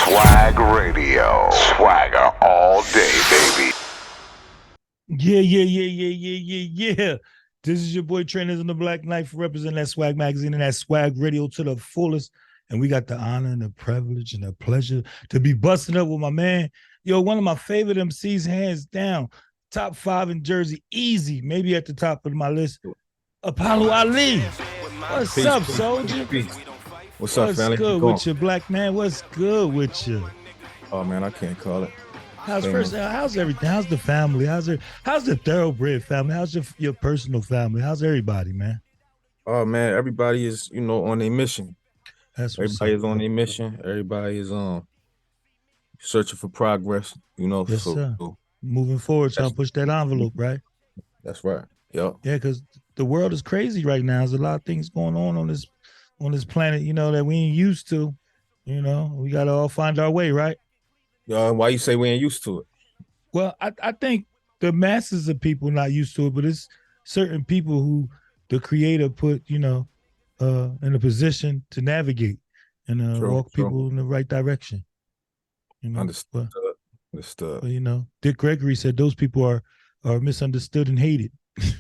Swag Radio. Swagger all day, baby. Yeah. This is your boy Trainers in the Black Knife representing that Swag Magazine and that Swag Radio to the fullest. And we got the honor and the privilege and the pleasure to be busting up with my man. Yo, one of my favorite MCs, hands down. Top 5 in Jersey, easy. Maybe at the top of my list. Apollo Ali. What's Peace, up, peace, soldier? peace. What's up, What's family? good with you, black man? What's good with you? Oh man, I can't call it. How's everything? How's the family? How's the Thoroughbred family? How's your personal family? How's everybody, man? Oh man, everybody is on their mission. That's what's Everybody up. is on their mission. Everybody is searching for progress. Yes, so, sir. so Moving forward, trying to push that envelope, right? that's right. Yep. Yeah, because the world is crazy right now. There's a lot of things going on this planet, that we ain't used to. We gotta all find our way, right? Why you say we ain't used to it? Well, I think the masses of people not used to it, but it's certain people who the creator put, in a position to navigate and walk people in the right direction. Understood. But Dick Gregory said those people are misunderstood and hated. Yeah,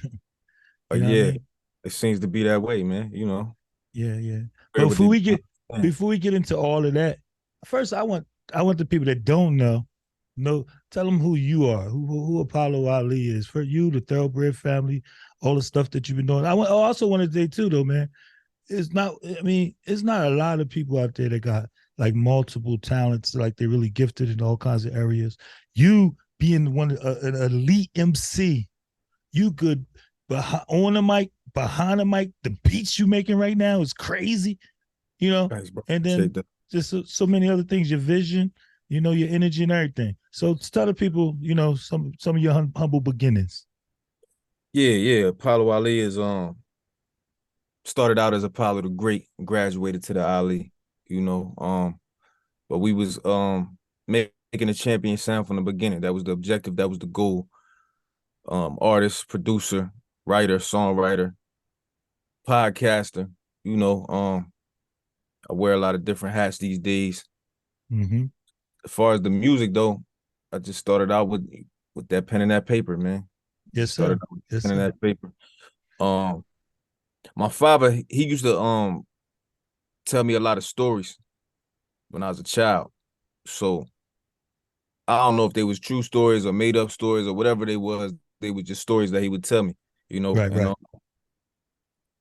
I mean? It seems to be that way, man. Yeah. But before we get into all of that, first I want the people that don't know, tell them who you are, who Apollo Ali is. For you, the Thoroughbred family, all the stuff that you've been doing. I also want to say too, though, man, it's not a lot of people out there that got like multiple talents, like they're really gifted in all kinds of areas. You being an elite MC, you could on the mic, behind the mic, the beats you making right now is crazy, Thanks, bro. and then just so many other things, your vision, your energy and everything. So tell the people, some of your humble beginnings. Yeah. Apollo Ali is started out as Apollo the Great, graduated to the Ali, but we was making a champion sound from the beginning. That was the objective, that was the goal. Artist, producer, writer, songwriter, podcaster, I wear a lot of different hats these days. Mm-hmm. As far as the music though, I just started out with that pen and that paper, man. Yes, sir. Pen and that paper. My father, he used to tell me a lot of stories when I was a child. So I don't know if they was true stories or made up stories or whatever they was. They were just stories that he would tell me, Right.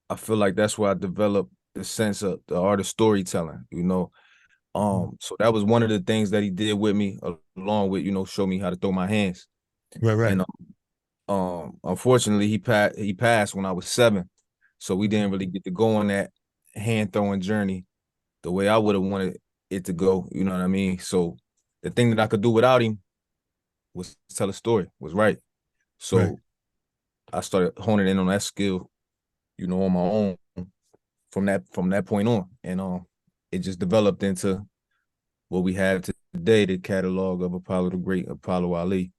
I feel like that's where I developed the sense of the art of storytelling, So that was one of the things that he did with me, along with, show me how to throw my hands. Right. And unfortunately he passed when I was 7. So we didn't really get to go on that hand throwing journey the way I would have wanted it to go, you know what I mean? So the thing that I could do without him was tell a story, was write. So right. I started honing in on that skill, on my own from that point on. And it just developed into what we have today, the catalog of Apollo the Great, Apollo Ali,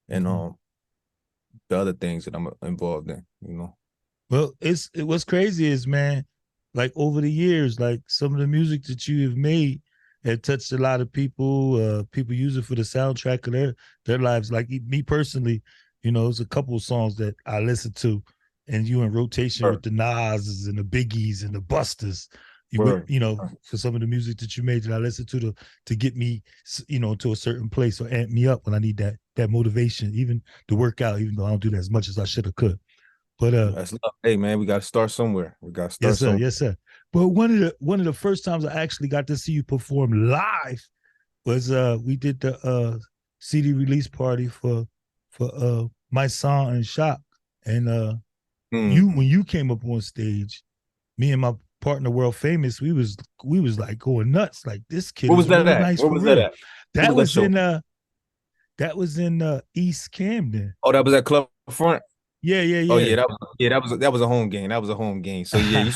and the other things that I'm involved in, Well, what's crazy is, man, like over the years, like some of the music that you have made had touched a lot of people. People use it for the soundtrack of their lives. Like me personally, there's a couple of songs that I listen to, and you in rotation with the Nas's and the Biggies and the Busters. For some of the music that you made that I listen to get me, to a certain place or amp me up when I need that motivation, even to work out, even though I don't do that as much as I should have could. But that's love. Hey man, we got to start somewhere. Yes, sir. But one of the first times I actually got to see you perform live was we did the CD release party for My Song and Shock, and when you came up on stage, me and my partner, World Famous, we was like going nuts. Like, this kid What was is that really at? nice. Where was that at? That was in East Camden. Oh, that was at Club Front. Yeah. Oh yeah, that was a home game. That was a home game. So yeah, you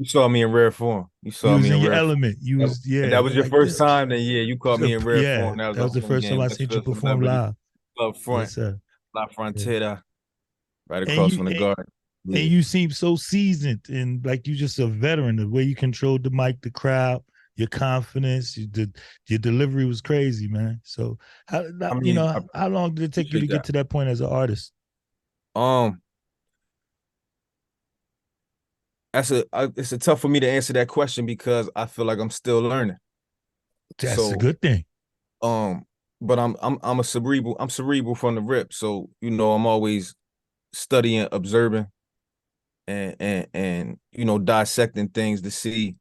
saw me in rare form. You was in your element. You was That was your like first time. Then yeah, you caught me in rare form. That was the first time I seen you perform live. Club Front, yes, sir. La Frontera, right across from the garden. And you seem so seasoned and like you just a veteran. The way you controlled the mic, the crowd, your confidence, your delivery was crazy, man. So how I you mean, I know how long did it take you to appreciate get that. to that point as an artist? Um, it's a tough for me to answer that question because I feel like I'm still learning. That's a So, good thing. um, but I'm cerebral from the rip. So, I'm always studying, observing, and dissecting things to see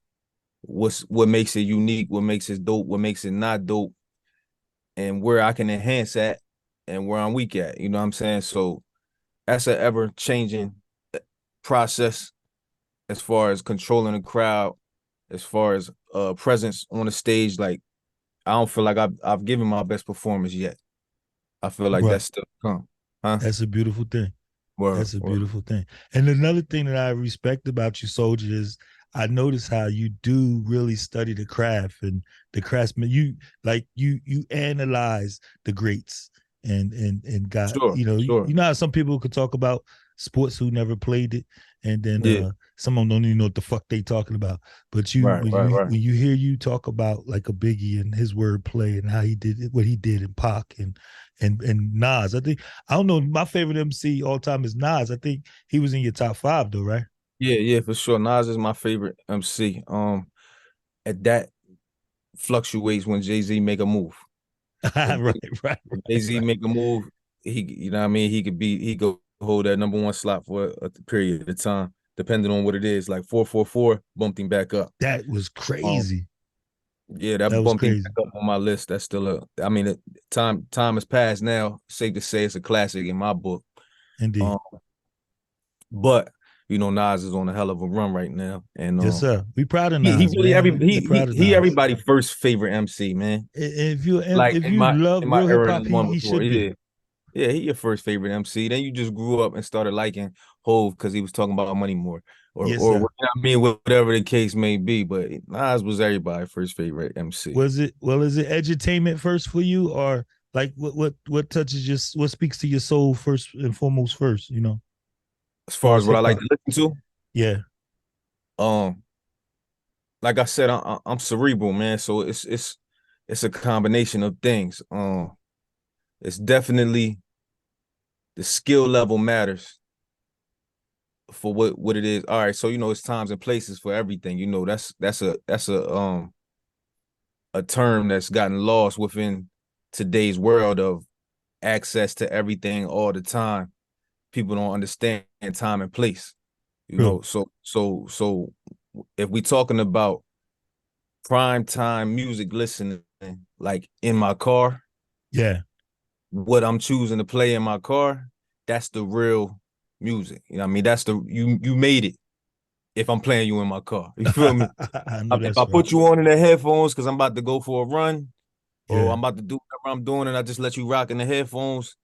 what makes it unique, what makes it dope, what makes it not dope, and where I can enhance at and where I'm weak at. You know what I'm saying? So that's an ever changing process as far as controlling the crowd, as far as presence on the stage. Like I don't feel like I've given my best performance yet. I feel like Right. that's still to come. Huh? That's a beautiful thing. Word, That's a word. beautiful thing. And another thing that I respect about you, Soldier, is I notice how you do really study the craft and the craftsman. You analyze the greats and got Sure, you sure. know how some people could talk about sports who never played it, and then Yeah. some of them don't even know what the fuck they talking about. But you Right, right, right. when you hear you talk about like a Biggie and his wordplay and how he did it, what he did in Pac and Nas, I don't know. My favorite MC all time is Nas. I think he was in your top 5 though, right? Yeah, yeah, for sure. Nas is my favorite MC. At that fluctuates when Jay-Z make a move. If, right, right, if right, Jay-Z right. make a move, you know what I mean? He could hold that number one slot for a period of time, depending on what it is. Like 444 bumped him back up. That was Um, crazy. yeah, that That was bumped him crazy. back up on my list. That's still time has passed now. Safe to say it's a classic in my book. Indeed. Um, but Nas is on a hell of a run right now, and Yes, sir. We proud of he Nas, really man. We proud of he Nas. everybody first favorite MC, man. Like If you in love my real hip era hop, and the one he before, should be. yeah. Yeah, he your first favorite MC. Then you just grew up and started liking Hove because he was talking about money more, Yes, or sir. what I mean, whatever the case may be. But Nas was everybody's first favorite MC. Is it edutainment first for you, or like what touches your what speaks to your soul first and foremost first? As As far far as as what I hip like hop. to listen Yeah. to, like I said, I'm cerebral, man. So it's a combination of things. It's definitely the skill level matters for what it is. All right, so it's times and places for everything. That's a term that's gotten lost within today's world of access to everything all the time. People don't understand time and place. True. So if we talking about prime time music listening, like in my car, Yeah. what I'm choosing to play in my car, that's the real music. You know what I mean? That's you made it if I'm playing you in my car. You feel me? I know If I that's right. put you on in the headphones because I'm about to go for a run or Yeah. I'm about to do whatever I'm doing and I just let you rock in the headphones,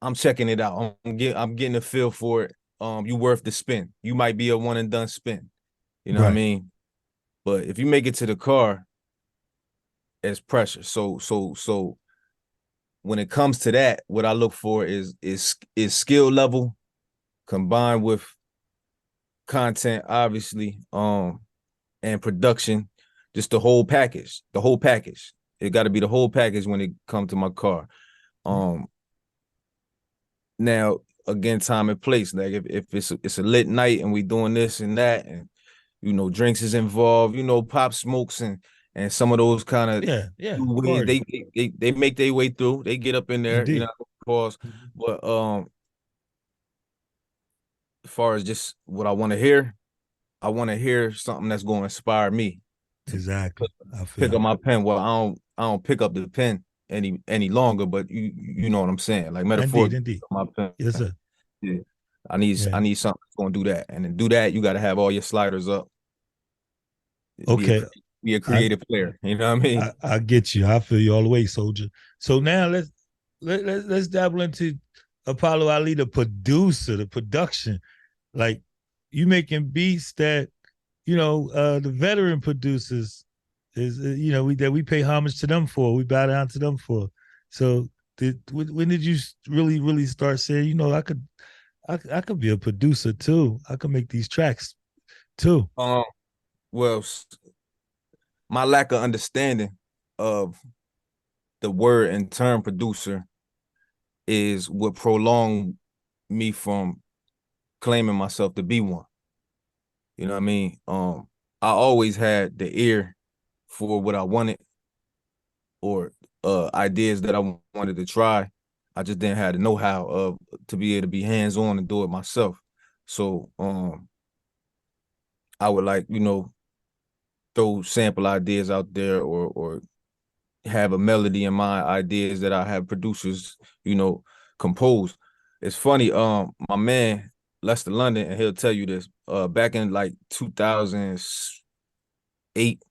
I'm checking it out. I'm getting a feel for it. You worth the spin. You might be a one and done spin. You know what I Right. mean? But if you make it to the car, it's pressure. So when it comes to that, what I look for is skill level combined with content, obviously, and production, just the whole package. The whole package. It got to be the whole package when it comes to my car. Um, Now again, time and place. Like if it's a lit night and we doing this and that, and drinks is involved. Pop smokes and some of those kind of Yeah. Yeah. ways Party. they make their way through. They get up in there, Indeed. pause. Mhm. But as far as just what I want to hear something that's going to inspire me to Exactly. I feel pick you. up my pen. Well, I don't pick up the pen any longer, but you know what I'm saying. Like Indeed. metaphorically, pick Indeed. up my Yes, pen. sir. Yeah. I Yeah. need something that's gonna do that. And to do that, you gotta have all your sliders up. Be a Okay. be a I creative player. You know what I mean? I get you. I feel you all the way, soldier. So now let's dabble into Apollo Ali, the producer, the production. Like you making beats that the veteran producers is that we pay homage to them for. We bow down to them for. So when did you really start saying I could be a producer too. I could make these tracks too. Um, well, my lack of understanding of the word and term producer is what prolonged me from claiming myself to be one. You know what I mean? I always had the ear for what I wanted or ideas that I wanted to try. I just didn't have the know-how of to be able to be hands-on and do it myself. So I would like, throw sample ideas out there or have a melody in my ideas that I have producers, compose. It's funny, my man Lester London, and he'll tell you this, back in like 2008,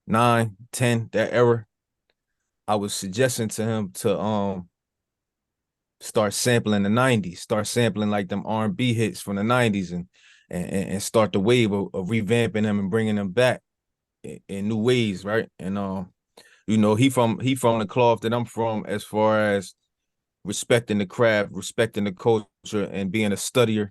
9, 10, that era, I was suggesting to him to start sampling the 90s, start sampling like them R&B hits from the 90s and start the wave of revamping them and bringing them back in new ways, right? And he from the cloth that I'm from as far as respecting the craft, respecting the culture, and being a studier.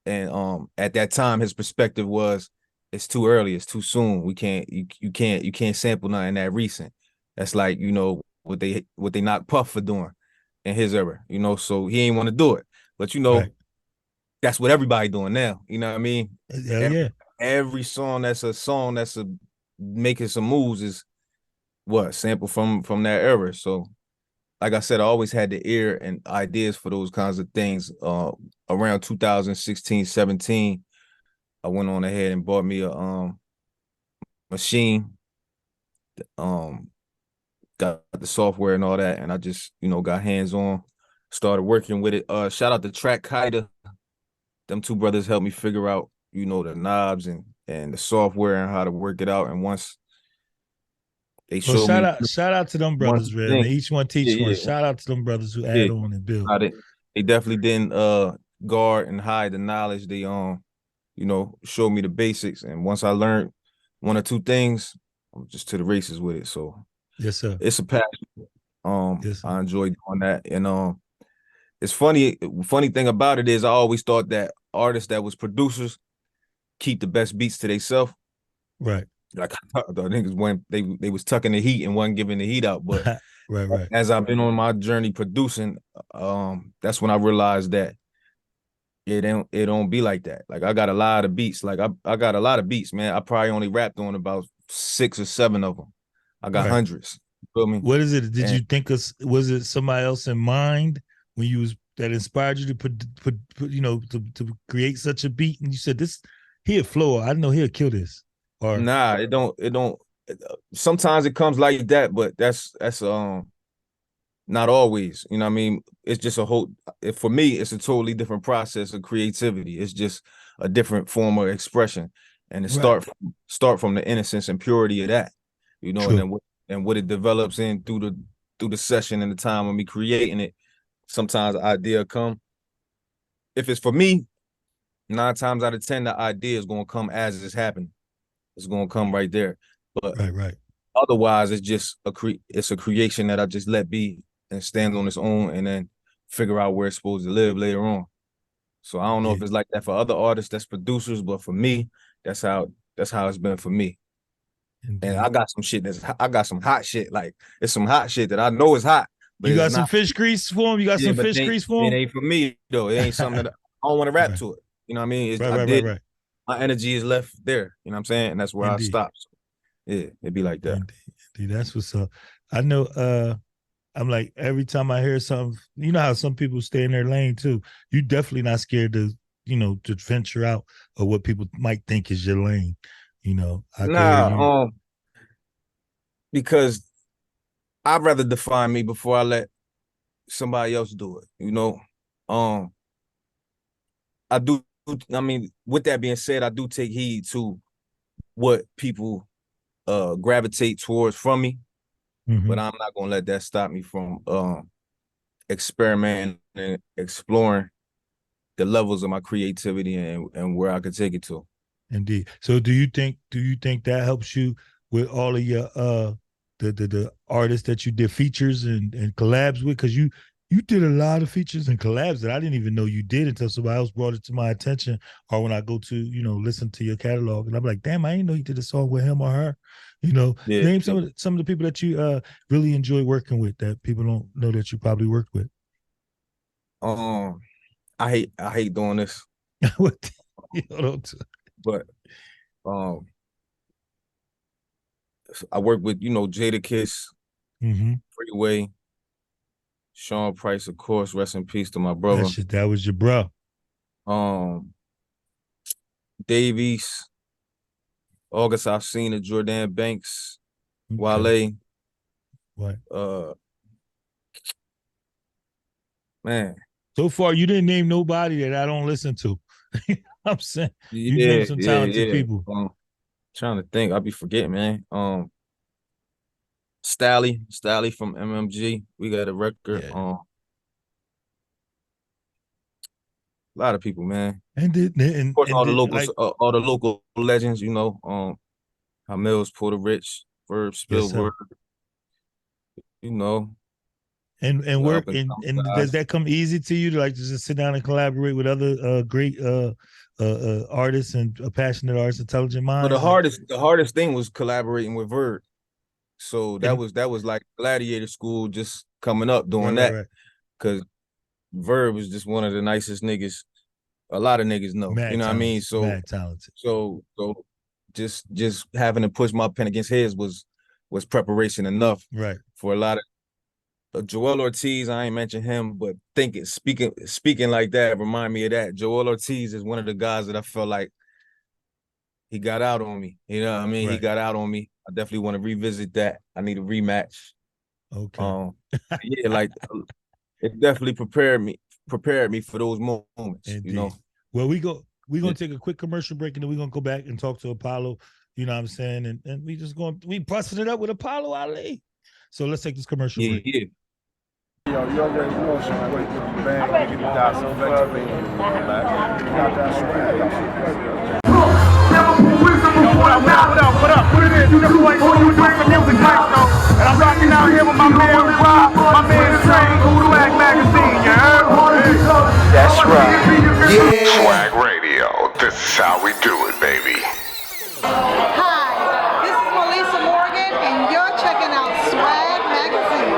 And at that time, his perspective was, it's too early, it's too soon. We can't, you can't sample nothing that recent. That's like, what they knocked Puff for doing in his era, so he ain't want to do it. But right. That's what everybody doing now. You know what I mean? Every song that's making some moves is what sample from that era. So like I said, I always had the ear and ideas for those kinds of things. Around 2016, 17, I went on ahead and bought me a machine. Got the software and all that, and I just, got hands-on, started working with it. Shout out to Track Haida. Them two brothers helped me figure out, the knobs and the software and how to work it out. And once they showed me, shout out to them brothers, man. Each one teach one. Shout out to them brothers who add on and build. They definitely didn't guard and hide the knowledge. They showed me the basics, and once I learned one or two things, I'm just to the races with it. So yes, sir. It's a passion. Yes, I enjoy doing that, and it's funny. Funny thing about it is, I always thought that artists that was producers keep the best beats to themselves. Right. Like the niggas when they was tucking the heat and wasn't giving the heat out. But right. As I've been on my journey producing, that's when I realized that it don't be like that. Like I got a lot of beats. Like I got a lot of beats, man. I probably only rapped on about 6 or 7 of them. I got hundreds. You feel me? What is it? Did you think was it somebody else in mind when you was that inspired you to put to create such a beat? And you said he'll flow. I know he'll kill this. Or nah, it don't. Sometimes it comes like that, but that's not always. You know what I mean? It's just for me, it's a totally different process of creativity. It's just a different form of expression, and start from the innocence and purity of that. And what it develops in through the session and the time of me creating it. Sometimes the idea come. If it's for me, 9 times out of 10, the idea is gonna come as it's happening. It's gonna come right there. But right. Otherwise, it's just it's a creation that I just let be and stand on its own, and then figure out where it's supposed to live later on. So I don't know if it's like that for other artists that's producers, but for me, that's how it's been for me. Indeed. And I got some hot shit. Like it's some hot shit that I know is hot. But you got some fish grease for him? You got some fish grease for him? It ain't for me though. It ain't something that I don't want to rap to it. You know what I mean? Right. My energy is left there. You know what I'm saying? And that's where I stop. So, yeah, it'd be like that. Indeed. That's what's up. I know I'm like, every time I hear something, you know how some people stay in their lane too. You definitely not scared to, to venture out of what people might think is your lane. Because I'd rather define me before I let somebody else do it. I do. I mean, with that being said, I do take heed to what people gravitate towards from me, but I'm not gonna let that stop me from experimenting and exploring the levels of my creativity and where I could take it to. Indeed. So do you think that helps you with all of your the artists that you did features and collabs with? Because you did a lot of features and collabs that I didn't even know you did until somebody else brought it to my attention, or when I go to listen to your catalog and I'm like, damn, I didn't know you did a song with him or her. You know, Yeah. name some of the people that you really enjoy working with that people don't know that you probably worked with. I hate doing this. What? You don't. But I work with, Jada Kiss, Freeway, Sean Price, of course. Rest in peace to my brother. That was your bro. Davies, August Alsina, Jordan Banks, Wale. What? Man. So far, you didn't name nobody that I don't listen to. I'm saying you named some talented people. Trying to think, I'll be forgetting, man. Stally from MMG. We got a record. Yeah. A lot of people, man. And of course, all the local legends, Hamil's, Porter Rich, Verb, Spielberg, And work and does that come easy to you to like just sit down and collaborate with other great artists and passionate artists, intelligent minds? Well, the hardest thing was collaborating with Verb. So that was like gladiator school, just coming up doing that. Because Verb was just one of the nicest niggas. A lot of niggas know. Mad you know talented, what I mean? So mad talented. So just having to push my pen against his was preparation enough. Right. For a lot of Joel Ortiz, I ain't mentioned him, but speaking like that remind me of that. Joel Ortiz is one of the guys that I felt like he got out on me. You know what I mean? Right. He got out on me. I definitely want to revisit that. I need a rematch. Okay. Yeah, like it definitely prepared me for those moments. Indeed. Well, we're gonna take a quick commercial break and then we're gonna go back and talk to Apollo. You know what I'm saying? And we busting it up with Apollo Ali. So let's take this commercial break. Yeah. Yo, you already know some great with the band. You got some veteran. You got that swag. What up? Put it in. You just like who you doing the music night though. And I'm rocking out here with my man Rob, my man Train, Swag Magazine, you heard? That's right. Yeah. Swag Radio. This is how we do it, baby. Hi, this is Melissa Morgan, and you're checking out Swag Magazine.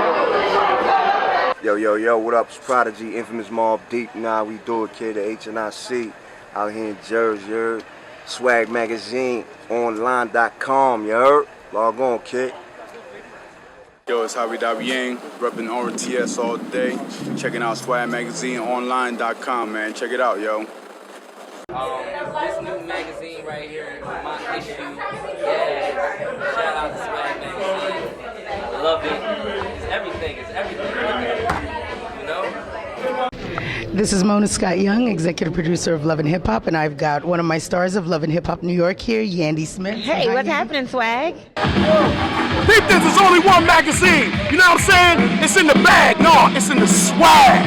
Yo, what up? It's Prodigy, Infamous Mob Deep. Nah, we do it, kid. The HNIC out here in Jerz, you heard? Swag Magazine, online.com, you heard? Log on, kid. Yo, it's Javi Daviang, repping RTS all day. Checking out Swag Magazine, online.com, man. Check it out, yo. This new magazine right here, my issue, yeah. Shout out to Swag Magazine. I love it. It's everything. You know? This is Mona Scott Young, executive producer of Love and Hip Hop, and I've got one of my stars of Love and Hip Hop New York here, Yandy Smith. Hey, what's happening, Swag? Think this is only one magazine. You know what I'm saying? It's in the bag. No, it's in the swag.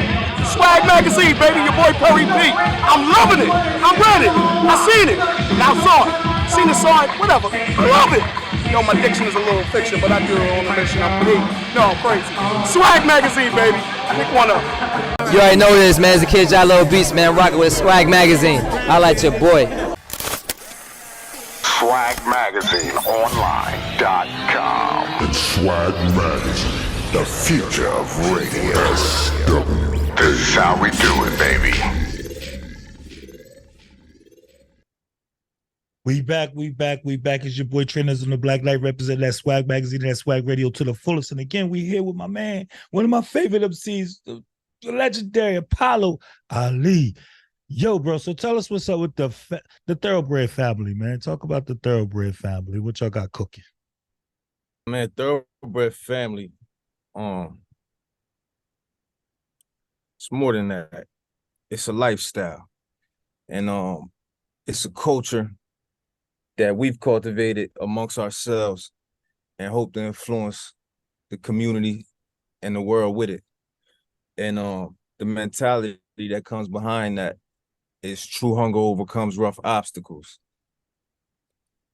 Swag Magazine, baby. Your boy Perry P. I'm loving it. I read it. I seen it. Now saw it. Seen it, saw it. Whatever. I love it. Yo, my diction is a little fiction, but I do it on a mission. I'm free. No, I'm crazy. Swag Magazine, baby. Pick one up. You already know this, man. As a kid, y'all love beats, man. Rockin' with Swag Magazine. I like your boy. SwagMagazineOnline.com. It's Swag Magazine, the future of radio. SW. This is how we do it, baby. We back. It's your boy Trainers on the Black Light, representing that Swag Magazine and that Swag Radio to the fullest. And again, we here with my man, one of my favorite MCs, the legendary Apollo Ali. Yo, bro, so tell us what's up with the Thoroughbred family, man. Talk about the Thoroughbred family. What y'all got cooking? Man, Thoroughbred family, it's more than that. It's a lifestyle. And it's a culture that we've cultivated amongst ourselves and hope to influence the community and the world with it. And the mentality that comes behind that is true hunger overcomes rough obstacles.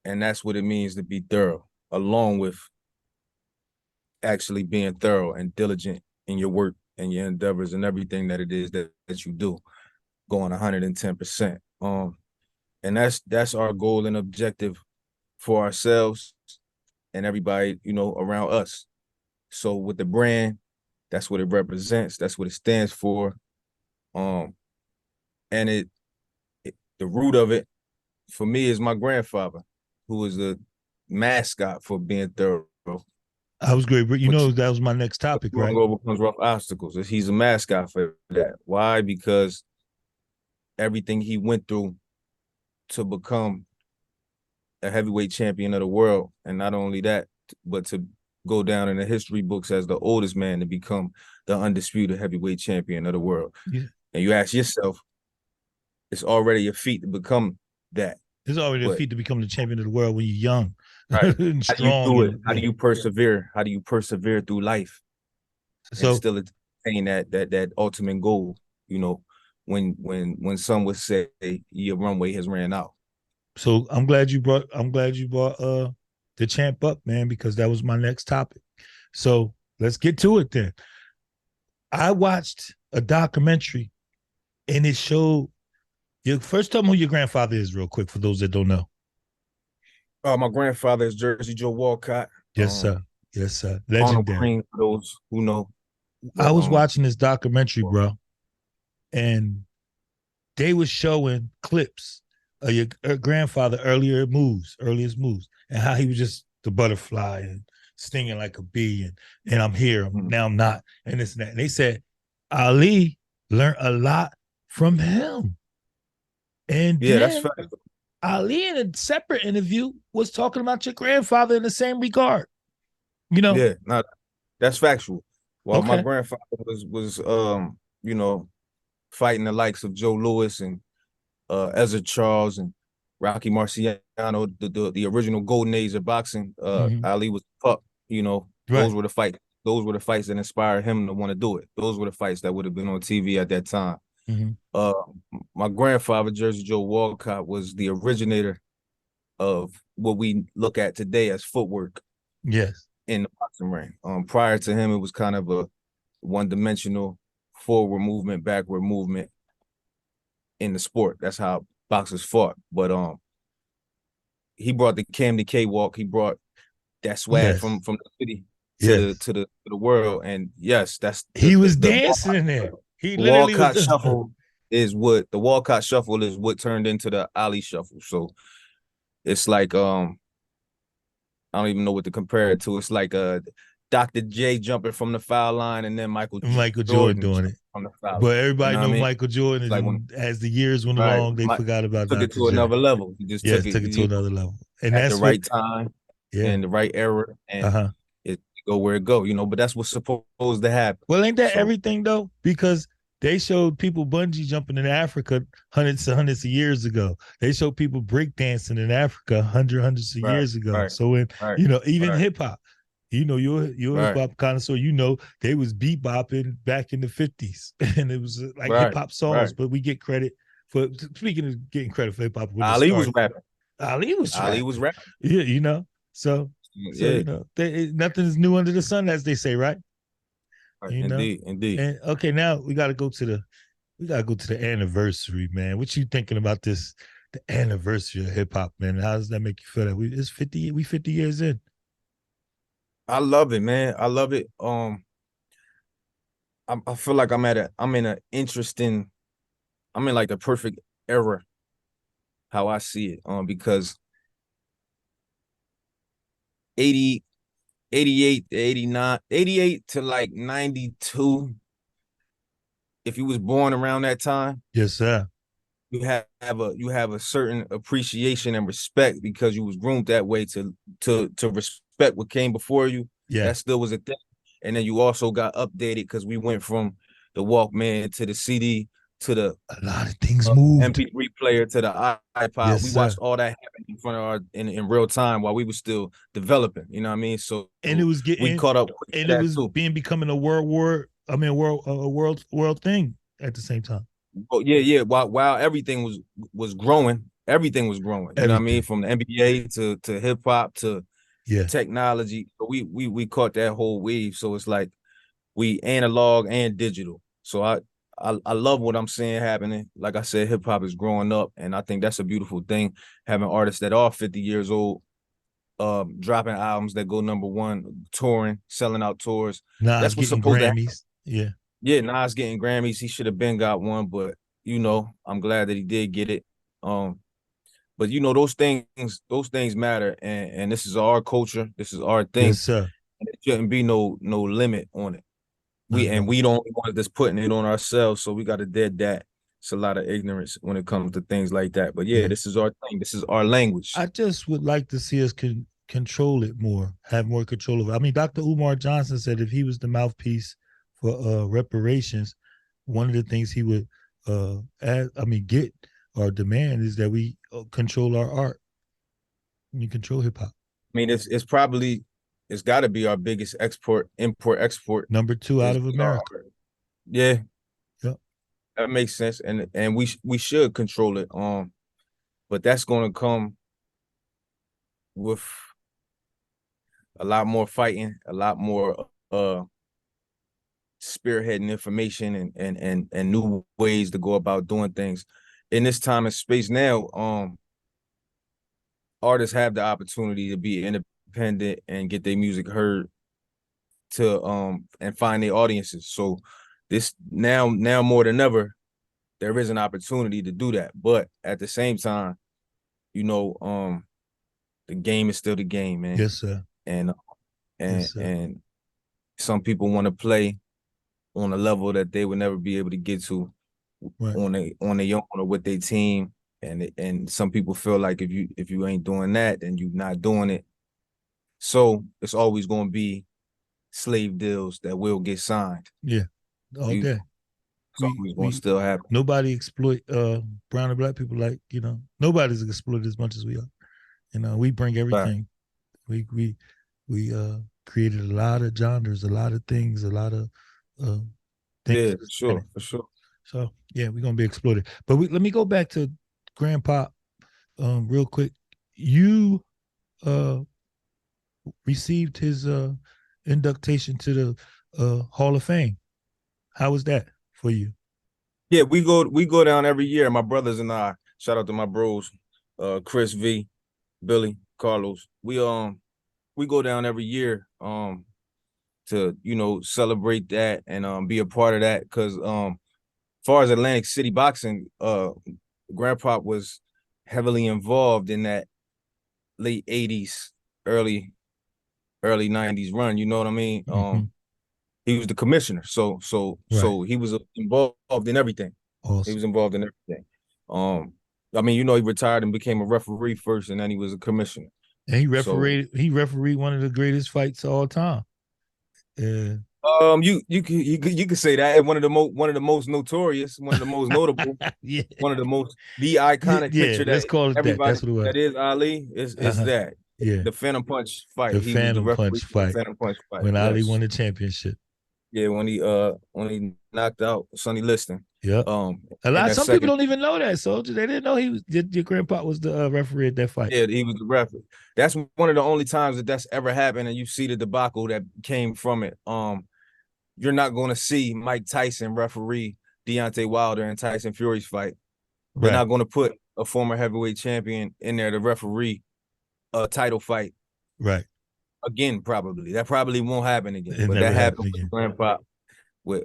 And that's what it means to be thorough, along with actually being thorough and diligent in your work and your endeavors and everything that it is that you do, going 110%. And that's our goal and objective for ourselves and everybody, around us. So with the brand, that's what it represents. That's what it stands for. And the root of it for me is my grandfather, who was the mascot for being thorough. I was great, but that was my next topic, right? Overcomes rough obstacles. He's a mascot for that. Why? Because everything he went through to become a heavyweight champion of the world, and not only that, but to go down in the history books as the oldest man to become the undisputed heavyweight champion of the world. Yeah. And you ask yourself, it's already a feat to become that. It's already a feat to become the champion of the world when you're young. Right. And How strong. do you do it? How do you persevere? How do you persevere through life? So and still attain that ultimate goal, when some would say your runway has ran out. So I'm glad you brought the champ up, man, because that was my next topic. So let's get to it then. I watched a documentary and it showed first tell me who your grandfather is real quick for those that don't know. My grandfather is Jersey Joe Walcott. Yes, sir. Yes, sir. Legendary. For those who know. I was watching this documentary, bro, and they were showing clips of your grandfather earliest moves, and how he was just the butterfly and stinging like a bee, and I'm here, now I'm not, and this and that. And they said Ali learned a lot from him. And that's right. Ali, in a separate interview, was talking about your grandfather in the same regard. Yeah, that's factual. Well, my grandfather was fighting the likes of Joe Louis and Ezra Charles and Rocky Marciano, the original golden age of boxing. Ali was pup. Those were the fights. Those were the fights that inspired him to want to do it. Those were the fights that would have been on TV at that time. My grandfather, Jersey Joe Walcott, was the originator of what we look at today as footwork. Yes. In the boxing ring. Prior to him, it was kind of a one-dimensional forward movement, backward movement in the sport. That's how boxers fought. But he brought the Camden K-walk. He brought that swag from the city to the world. And yes, he was dancing in there. He literally Walcott Shuffle is what the Walcott Shuffle is what turned into the Ali Shuffle. So it's like I don't even know what to compare it to. It's like Dr. J jumping from the foul line and then Michael Jordan doing it. From the foul but everybody line. knew Michael Jordan. Like as the years went along, they forgot about Took Dr. it to another level. He just took it to another level. And at that's the right time and the right era. And it go where it go, but that's what's supposed to happen. Well, ain't that everything though? Because they showed people bungee jumping in Africa hundreds of years ago. They showed people breakdancing in Africa hundreds of years ago. So when even hip hop, you're a hip hop connoisseur. They was bebopping back in the 50s, and it was like hip hop songs. But we get credit for speaking of getting credit for hip hop. Ali was rapping. Ali was rapping. Yeah, So nothing is new under the sun, as they say, right? Indeed. And okay, now we gotta go to the anniversary, man. What you thinking about this? The anniversary of hip hop, man. How does that make you feel? That it's 50. We 50 years in. I love it, man. I love it. I feel like I'm in like the perfect era, how I see it. Because 88 to 89, 88 to like 92. If you was born around that time, yes, sir, you have a certain appreciation and respect because you was groomed that way to respect what came before you. Yeah, that still was a thing. And then you also got updated because we went from the Walkman to the CD to a lot of things moved. MP3 player to the iPod. Yes, we watched all that happen in front of our in real time while we were still developing. You know what I mean? So and it was we caught up, and it was becoming a world thing at the same time. Oh yeah. While everything was growing, everything was growing. You know what I mean? From the NBA to hip hop to technology. So we caught that whole wave. So it's like we analog and digital. So I love what I'm seeing happening. Like I said, hip hop is growing up, and I think that's a beautiful thing. Having artists that are 50 years old dropping albums that go #1, touring, selling out tours. Nas That's what's getting supposed to Grammys. Yeah. Yeah, Nas getting Grammys. He should have been got one, but I'm glad that he did get it. But those things matter, and this is our culture. This is our thing. Yes, sir. And it shouldn't be no limit on it. We don't want just putting it on ourselves, so we got to dead that. It's a lot of ignorance when it comes to things like that. But yeah, this is our thing. This is our language. I just would like to see us control it more, have more control of it. I mean, Dr. Umar Johnson said if he was the mouthpiece for reparations, one of the things he would get or demand is that we control our art. We control hip hop. I mean, it's got to be our biggest export. #2 out of America. Yeah. That makes sense, and we should control it. But that's going to come with a lot more fighting, a lot more spearheading information and new ways to go about doing things. In this time and space now, artists have the opportunity to be independent and get their music heard and find their audiences. So this now more than ever, there is an opportunity to do that. But at the same time, the game is still the game, man. Yes, sir. And Yes, sir. and some people want to play on a level that they would never be able to get to on their own or with their team. And some people feel like if you ain't doing that, then you're not doing it. So it's always going to be slave deals that will get signed. Yeah. All day. It's always going to still happen. Nobody exploit brown and black people like, nobody's exploited as much as we are. We bring everything. Right. We created a lot of genres, a lot of things, a lot of things. Yeah, for sure. So yeah, we're gonna be exploited. But let me go back to Grandpa real quick. You received his induction to the Hall of Fame. How was that for you? Yeah, we go down every year. My brothers and I. Shout out to my bros, Chris V, Billy, Carlos. We go down every year to celebrate that and be a part of that, because as far as Atlantic City boxing, Grandpa was heavily involved in that late 80s, early 90s run. You know what I mean? Mm-hmm. He was the commissioner, so he was involved in everything. Awesome. He was involved in everything. He retired and became a referee first, and then he was a commissioner. And he refereed one of the greatest fights of all time. You could say that one of the most notorious, one of the most notable, yeah. One of the most iconic picture. Let's call it that. That's what it was. That is Ali. Is that? Yeah. The Phantom Punch fight. The Phantom Punch fight. When Ali won the championship. Yeah, when he knocked out Sonny Liston. Yeah. Some people don't even know that, Soldier. They didn't know your grandpa was the referee at that fight. Yeah, he was the referee. That's one of the only times that's ever happened, and you see the debacle that came from it. You're not going to see Mike Tyson referee Deontay Wilder and Tyson Fury's fight. They're not going to put a former heavyweight champion in there to referee a title fight. Right. Again, probably. That probably won't happen again. But that happened with Grandpa, with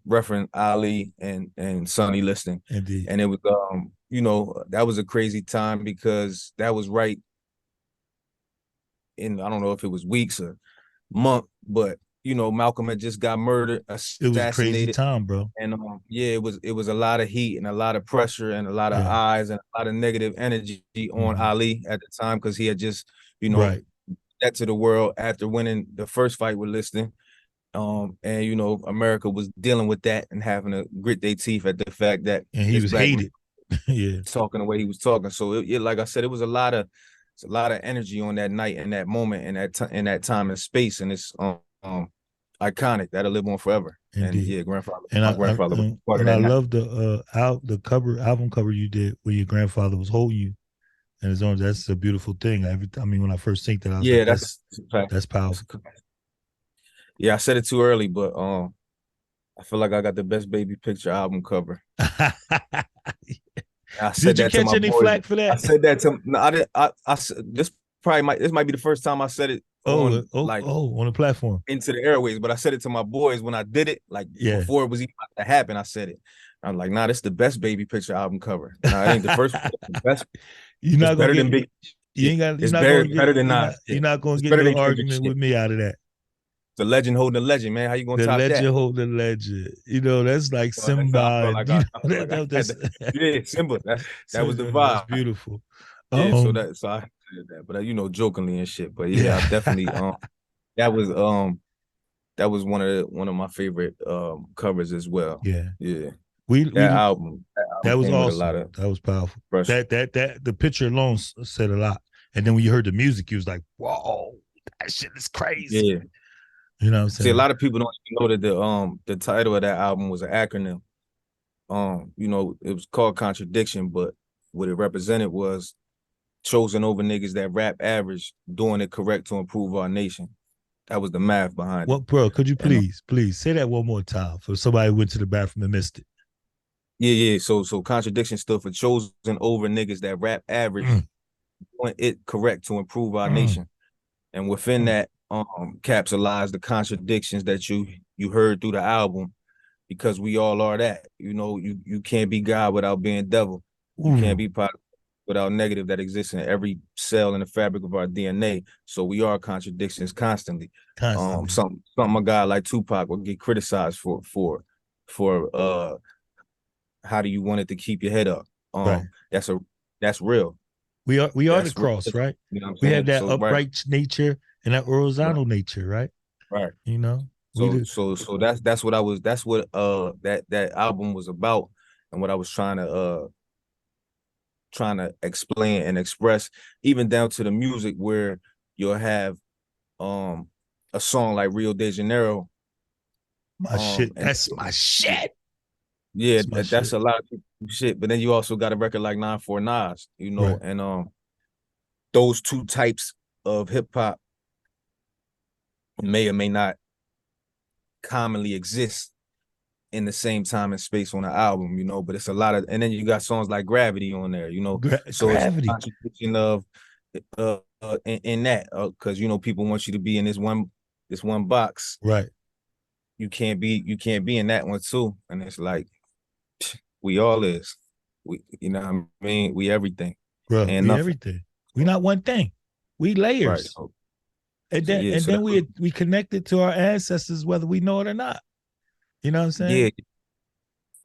Referee Ali and Sonny Liston. Indeed. And it was that was a crazy time, because that was right in, I don't know if it was weeks or month, but Malcolm had just got murdered, assassinated. It was a crazy time, bro. And it was a lot of heat and a lot of pressure and a lot of eyes and a lot of negative energy on Ali at the time, because he had just that to the world after winning the first fight with Liston. And America was dealing with that and having to grit their teeth at the fact that he was hated. Yeah, talking the way he was talking. So it, like I said, it was a lot of energy on that night and that moment and that time and space, and it's iconic. That'll live on forever. Indeed. And yeah, grandfather. And my grandfather was part and of that. I love the album cover you did where your grandfather was holding you in his arms. That's a beautiful thing. When I first think that, I was like, that's powerful. Yeah, I said it too early, but I feel like I got the best baby picture album cover. Did you catch any flack for that? I said that to this this might be the first time I said it on the platform into the airways, but I said it to my boys when I did it, like before it was even about to happen. I said it. I'm like, nah, this is the best Baby Picture album cover. Nah, it ain't the first one, the best. You're not better than Big. You ain't got. It's better than not. You're not going to get no argument with me out of that. The legend holding the legend, man. How you gonna top that? The legend holding the legend. You know, that's like Simba. Yeah, Simba. That was the vibe. That's beautiful. Yeah, so I said that, but jokingly and shit. But yeah, I definitely that was one of my favorite covers as well. Yeah. Yeah. That album that was awesome. That was powerful. That the picture alone said a lot. And then when you heard the music, you was like, whoa, that shit is crazy. Yeah. You know what I'm saying? See, a lot of people don't even know that the title of that album was an acronym. It was called Contradiction, but what it represented was chosen over niggas that rap average, doing it correct to improve our nation. That was the math behind it. Bro, could you please say that one more time for somebody who went to the bathroom and missed it? Yeah. So contradiction stood for chosen over niggas that rap average, doing it correct to improve our nation. And within that, capsulized the contradictions that you heard through the album, because we all are that. You can't be God without being devil. You can't be positive without negative that exists in every cell in the fabric of our DNA. So we are contradictions constantly. Something a guy like Tupac will get criticized for how do you want it to keep your head up? Right. That's real. We are the cross, right? You know we have that upright nature and that horizontal nature, right? Right. So that's what that album was about, and what I was trying to explain and express, even down to the music, where you'll have a song like Rio de Janeiro. That's my shit. Yeah, that's a lot of people's shit. But then you also got a record like 9-4 Nas, right. And those two types of hip hop may or may not commonly exist in the same time and space on the album, but it's a lot of, and then you got songs like Gravity on there, so Gravity. It's a contradiction of in that, because people want you to be in this one box, right? You can't be in that one too, and it's like we all is, we we everything, bro. We everything. We not one thing. We layers. Right. And then we connected to our ancestors, whether we know it or not. You know what I'm saying? Yeah.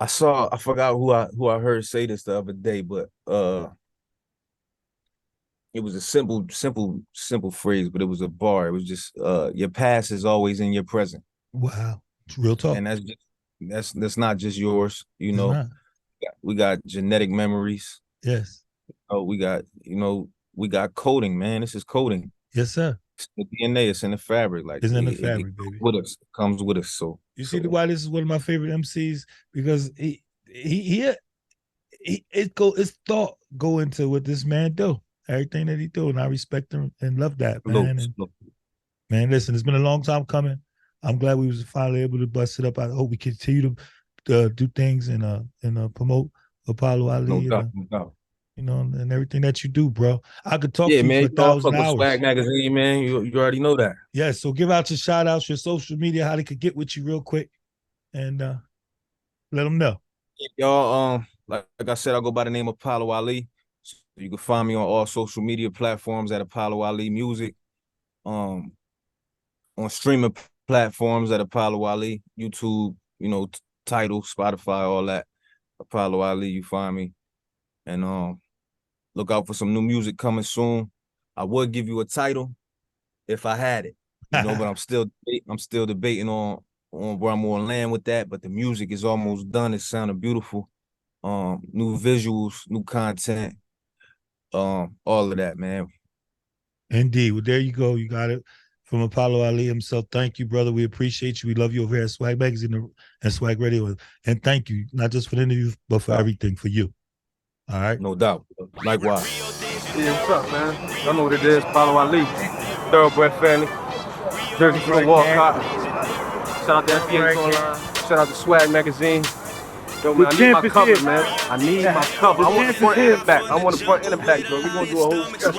I forgot who I heard say this the other day, but it was a simple phrase, but it was a bar. It was just your past is always in your present. Wow. Real talk. And that's not just yours, We got genetic memories. Yes. We got coding, man. This is coding. Yes, sir. It's the DNA, it's in the fabric. Like it's in the fabric, baby. Comes with us. So you see why this is one of my favorite MCs, because it's thought go into what this man do, everything that he do, and I respect him and love that, man. Man, listen, it's been a long time coming. I'm glad we was finally able to bust it up. I hope we continue to do things and promote Apollo Ali. No doubt. And everything that you do, bro. I could talk to you for 1,000 hours. Swag Magazine, man. You already know that. Yeah, so give out your shout outs, your social media, how they could get with you real quick, and let them know. Y'all, like I said, I go by the name of Apollo Ali. So you can find me on all social media platforms at Apollo Ali Music. On streaming platforms at Apollo Ali, YouTube, Tidal, Spotify, all that. Apollo Ali, you find me. And look out for some new music coming soon. I would give you a title if I had it, but I'm still debating on where I'm gonna land with that. But the music is almost done. It sounded beautiful. New visuals, new content, all of that, man. Indeed. Well, there you go. You got it from Apollo Ali himself. Thank you, brother. We appreciate you. We love you over here at Swag Magazine and Swag Radio. And thank you, not just for the interview, but for everything for you. All right. No doubt. Likewise. Yeah, what's up, man? Y'all know what it is. Apollo Ali. Thoroughbred family. Jersey from Joe Walcott. Shout out to FBH Online. Shout out to Swag Magazine. Yo, man, I need my cover, man. I need my cover. I want the front and the back. I want the front and the back, bro. We're gonna do a whole special.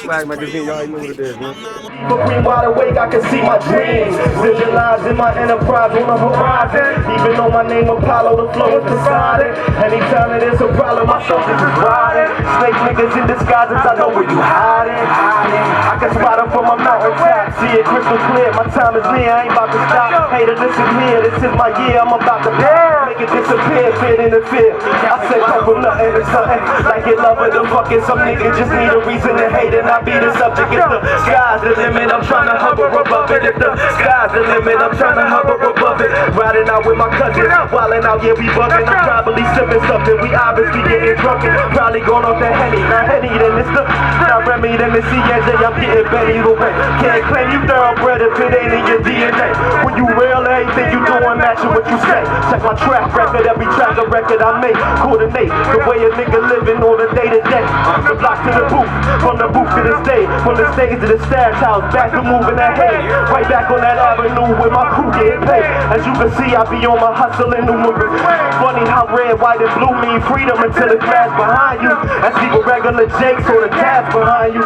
Swag magazine, y'all already know what it is, man. Between wide awake, I can see my dreams. Visualizing my enterprise on the horizon. Even though my name Apollo, the flow is decided. Anytime that there's a problem, my shoulders is riding. Snake niggas in disguises, I know where you hiding. I can spot them from a mountain top. See it crystal clear, my time is near. I ain't about to stop. Hater, listen here, this is my year. I'm about to make it disappear, fit in the fear. I said come from nothing to something. Like it love it, the fucking some niggas just need a reason to hate and I be the subject. If the sky's the limit, I'm trying to hover above it. If the sky's the limit, I'm trying to hover above it. Riding out with my cousins, wildin' out, yeah, we bugging. I'm probably sipping something, we obviously getting drunken. Probably going off that Henny, not Henny, then it's the not Remy, then it's CNJ, I'm getting Benny the way. Can't claim you thoroughbred if it ain't in your DNA. When you real, everything you doing matching what you say. Check my track record, every track a record I make. Coordinate the way a nigga living on a day to day. The block to the booth, from the booth to the stage, from the stage to the stash house, back to moving that hay. Right back on that avenue with my crew getting paid. As you can see, I be on my hustling numerous. Funny how red, white, and blue mean freedom until it's flash behind you. And see the regular Jakes or the cats behind you.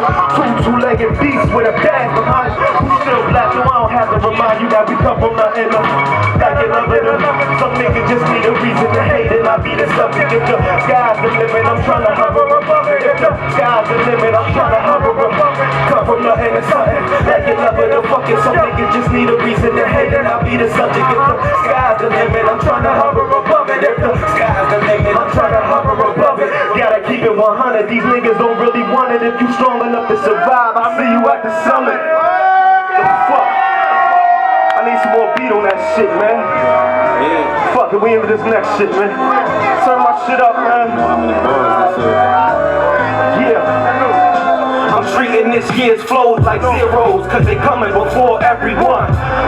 Two-legged beasts with a badge behind you. Who's still black, so I don't have to remind you that we come from nothing. Back in love with them. Some niggas just need a reason to hate and I be the subject. If the sky's the limit, I'm trying to hover above it. If the sky's the limit, I'm trying to hover above it. Come from nothing to something. Back in love with them. Fucking some niggas just need a reason to hate and I be the subject. If the sky's the limit, I'm trying to hover above it. If the sky's the limit, I'm trying to hover above it. Gotta keep it 100. These niggas don't really want it. If you strong enough to survive, I see you at the summit. The fuck? I need some more beat on that shit, man. Yeah. Fuck it, we into this next shit, man. Turn my shit up, man. Yeah. I'm treating this year's flows like zeros, cause they coming before everyone.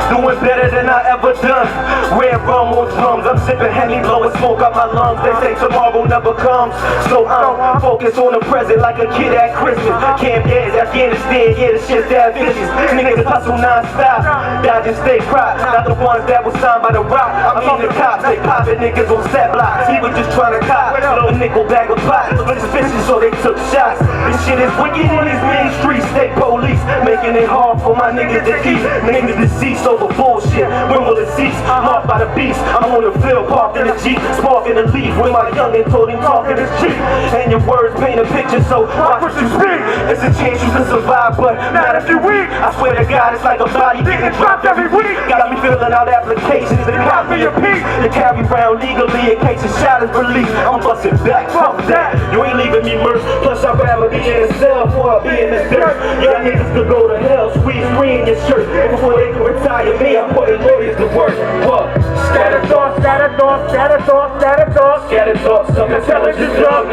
Doing better than I ever done. Red rum on drums, I'm sipping Henny, blowing smoke out my lungs. They say tomorrow never comes, so I'm focused on the present like a kid at Christmas. Camp Days, Afghanistan, yeah, the shit's that vicious. Niggas hustle non-stop, dodging state crop. Not the ones that was signed by the rock. I mean the cops, they popping niggas on set blocks. He was just trying to cop a nickel bag of pot. Suspicious, so they took shots. This shit is wicked in these mean streets. State police making it hard for my niggas to eat. Niggas deceased over bullshit. When will it cease? Marked by the beast. I'm on the field, parked in the Jeep, sparking the leaf. When my youngin' told him talking is cheap. And your words paint a picture, so watch what you speak. It's a chance you can survive, but not if you weak. I swear to God, it's like a body getting dropped every week. Got me filling out applications to copy a peak. To carry around legally in case a shot is released. I'm busting back, fuck that. You ain't leaving me merch. Plus I'd rather be in a cell before I be in this dirt. Y'all niggas could go to hell, squeeze free in your shirt. Before they can retire me, I'm putting lawyers to work. What? Scatter thoughts, scatter thoughts, scatter thoughts, scatter thoughts. Scatter thoughts, some intelligent drug